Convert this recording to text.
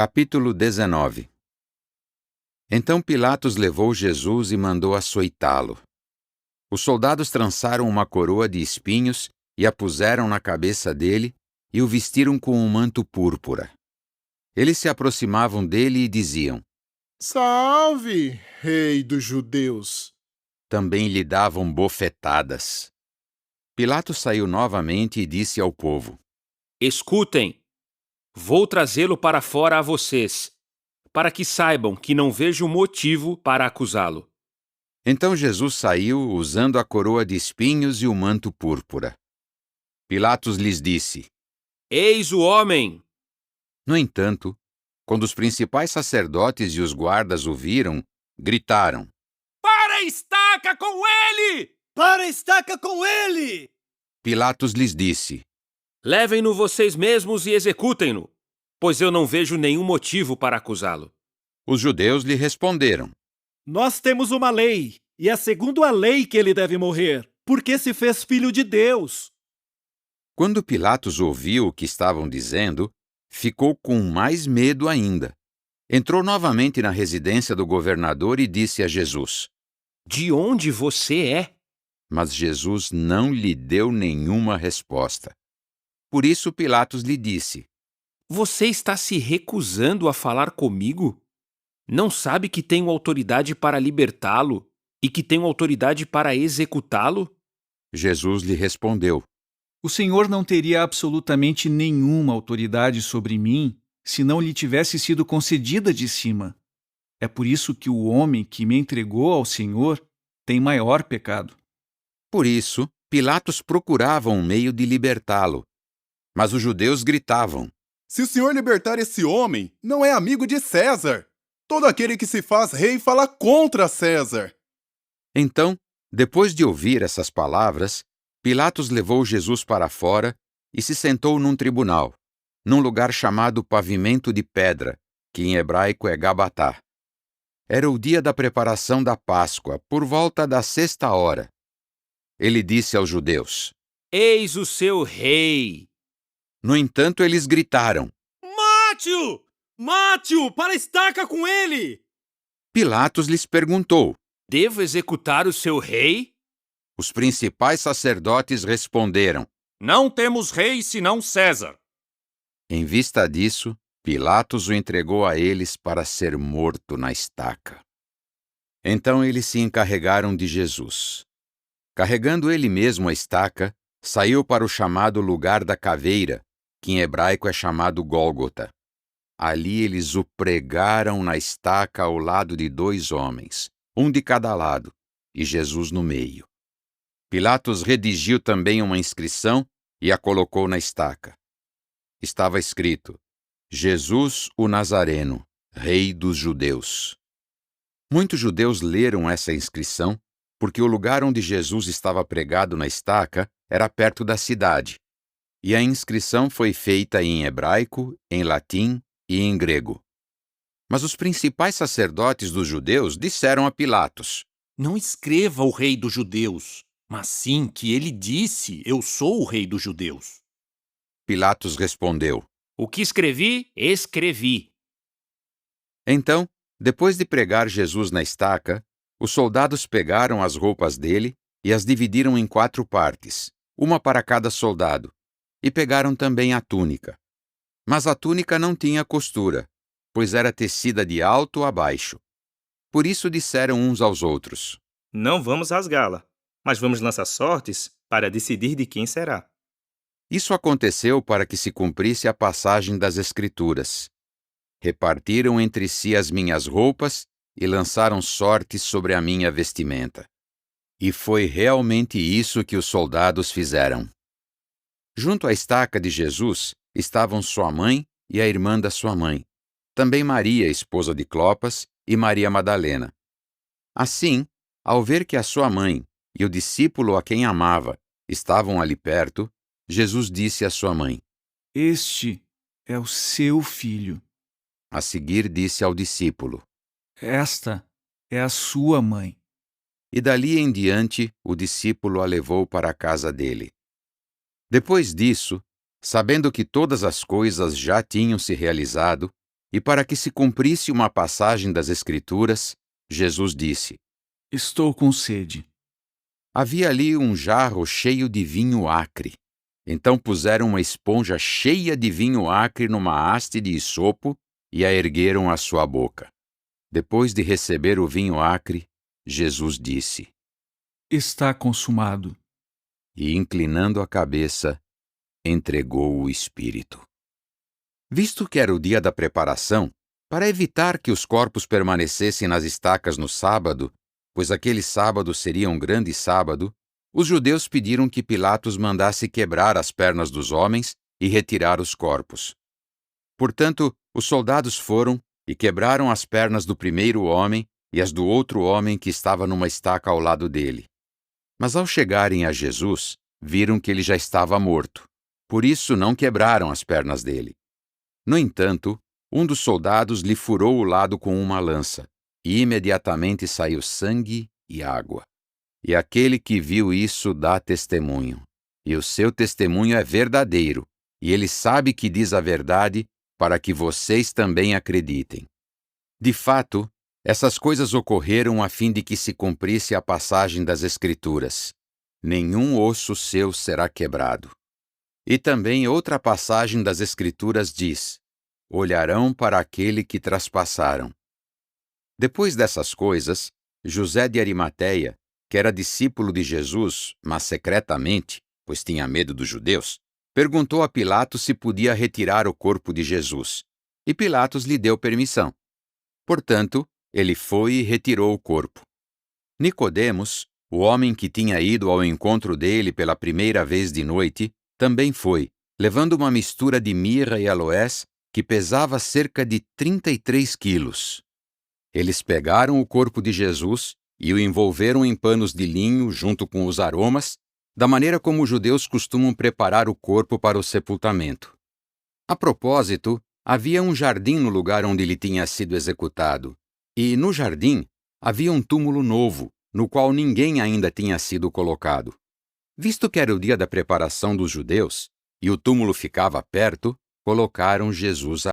Capítulo 19. Então Pilatos levou Jesus e mandou açoitá-lo. Os soldados trançaram uma coroa de espinhos e a puseram na cabeça dele e o vestiram com um manto púrpura. Eles se aproximavam dele e diziam: Salve, Rei dos Judeus! Também lhe davam bofetadas. Pilatos saiu novamente e disse ao povo: Escutem, vou trazê-lo para fora a vocês, para que saibam que não vejo motivo para acusá-lo. Então Jesus saiu usando a coroa de espinhos e o manto púrpura. Pilatos lhes disse: Eis o homem! No entanto, quando os principais sacerdotes e os guardas o viram, gritaram: Para a estaca com ele! Para a estaca com ele! Pilatos lhes disse: Levem-no vocês mesmos e executem-no, pois eu não vejo nenhum motivo para acusá-lo. Os judeus lhe responderam: Nós temos uma lei, e é segundo a lei que ele deve morrer, porque se fez filho de Deus. Quando Pilatos ouviu o que estavam dizendo, ficou com mais medo ainda. Entrou novamente na residência do governador e disse a Jesus. De onde você é? Mas Jesus não lhe deu nenhuma resposta. Por isso Pilatos lhe disse: Você está se recusando a falar comigo? Não sabe que tenho autoridade para libertá-lo e que tenho autoridade para executá-lo? Jesus lhe respondeu: O Senhor não teria absolutamente nenhuma autoridade sobre mim se não lhe tivesse sido concedida de cima. É por isso que o homem que me entregou ao Senhor tem maior pecado. Por isso, Pilatos procurava um meio de libertá-lo. Mas os judeus gritavam: Se o senhor libertar esse homem, não é amigo de César. Todo aquele que se faz rei fala contra César. Então, depois de ouvir essas palavras, Pilatos levou Jesus para fora e se sentou num tribunal, num lugar chamado Pavimento de Pedra, que em hebraico é Gabatá. Era o dia da preparação da Páscoa, por volta da 6ª hora. Ele disse aos judeus: Eis o seu rei! No entanto, eles gritaram: Mate-o! Mate-o! Para a estaca com ele! Pilatos lhes perguntou. Devo executar o seu rei? Os principais sacerdotes responderam: Não temos rei senão César. Em vista disso, Pilatos o entregou a eles para ser morto na estaca. Então eles se encarregaram de Jesus. Carregando ele mesmo a estaca, saiu para o chamado lugar da caveira, que em hebraico é chamado Gólgota. Ali eles o pregaram na estaca ao lado de 2 homens, um de cada lado, e Jesus no meio. Pilatos redigiu também uma inscrição e a colocou na estaca. Estava escrito: Jesus o Nazareno, Rei dos Judeus. Muitos judeus leram essa inscrição porque o lugar onde Jesus estava pregado na estaca era perto da cidade, e a inscrição foi feita em hebraico, em latim e em grego. Mas os principais sacerdotes dos judeus disseram a Pilatos: Não escreva o rei dos judeus, mas sim que ele disse, eu sou o rei dos judeus. Pilatos respondeu: O que escrevi, escrevi. Então, depois de pregar Jesus na estaca, os soldados pegaram as roupas dele e as dividiram em 4 partes, uma para cada soldado, e pegaram também a túnica. Mas a túnica não tinha costura, pois era tecida de alto a baixo. Por isso disseram uns aos outros: Não vamos rasgá-la, mas vamos lançar sortes para decidir de quem será. Isso aconteceu para que se cumprisse a passagem das Escrituras. Repartiram entre si as minhas roupas e lançaram sortes sobre a minha vestimenta. E foi realmente isso que os soldados fizeram. Junto à estaca de Jesus estavam sua mãe e a irmã da sua mãe, também Maria, esposa de Clopas, e Maria Madalena. Assim, ao ver que a sua mãe e o discípulo a quem amava estavam ali perto, Jesus disse à sua mãe: Este é o seu filho. A seguir disse ao discípulo: Esta é a sua mãe. E dali em diante o discípulo a levou para a casa dele. Depois disso, sabendo que todas as coisas já tinham se realizado, E para que se cumprisse uma passagem das Escrituras, Jesus disse: Estou com sede. Havia ali um jarro cheio de vinho acre. Então puseram uma esponja cheia de vinho acre numa haste de isopo e a ergueram à sua boca. Depois de receber o vinho acre, Jesus disse: Está consumado. E, inclinando a cabeça, entregou o Espírito. Visto que era o dia da preparação, para evitar que os corpos permanecessem nas estacas no sábado, pois aquele sábado seria um grande sábado, os judeus pediram que Pilatos mandasse quebrar as pernas dos homens e retirar os corpos. Portanto, os soldados foram e quebraram as pernas do primeiro homem e as do outro homem que estava numa estaca ao lado dele. Mas ao chegarem a Jesus, viram que ele já estava morto. Por isso não quebraram as pernas dele. No entanto, um dos soldados lhe furou o lado com uma lança, e imediatamente saiu sangue e água. E aquele que viu isso dá testemunho. E o seu testemunho é verdadeiro, e ele sabe que diz a verdade, para que vocês também acreditem. De fato, essas coisas ocorreram a fim de que se cumprisse a passagem das Escrituras: nenhum osso seu será quebrado. E também outra passagem das Escrituras diz: olharão para aquele que traspassaram. Depois dessas coisas, José de Arimateia, que era discípulo de Jesus, mas secretamente, pois tinha medo dos judeus, perguntou a Pilatos se podia retirar o corpo de Jesus. E Pilatos lhe deu permissão. Portanto, ele foi e retirou o corpo. Nicodemos, o homem que tinha ido ao encontro dele pela primeira vez de noite, também foi, levando uma mistura de mirra e aloés que pesava cerca de 33 quilos. Eles pegaram o corpo de Jesus e o envolveram em panos de linho junto com os aromas, da maneira como os judeus costumam preparar o corpo para o sepultamento. A propósito, havia um jardim no lugar onde ele tinha sido executado, e no jardim havia um túmulo novo, no qual ninguém ainda tinha sido colocado. Visto que era o dia da preparação dos judeus, e o túmulo ficava perto, colocaram Jesus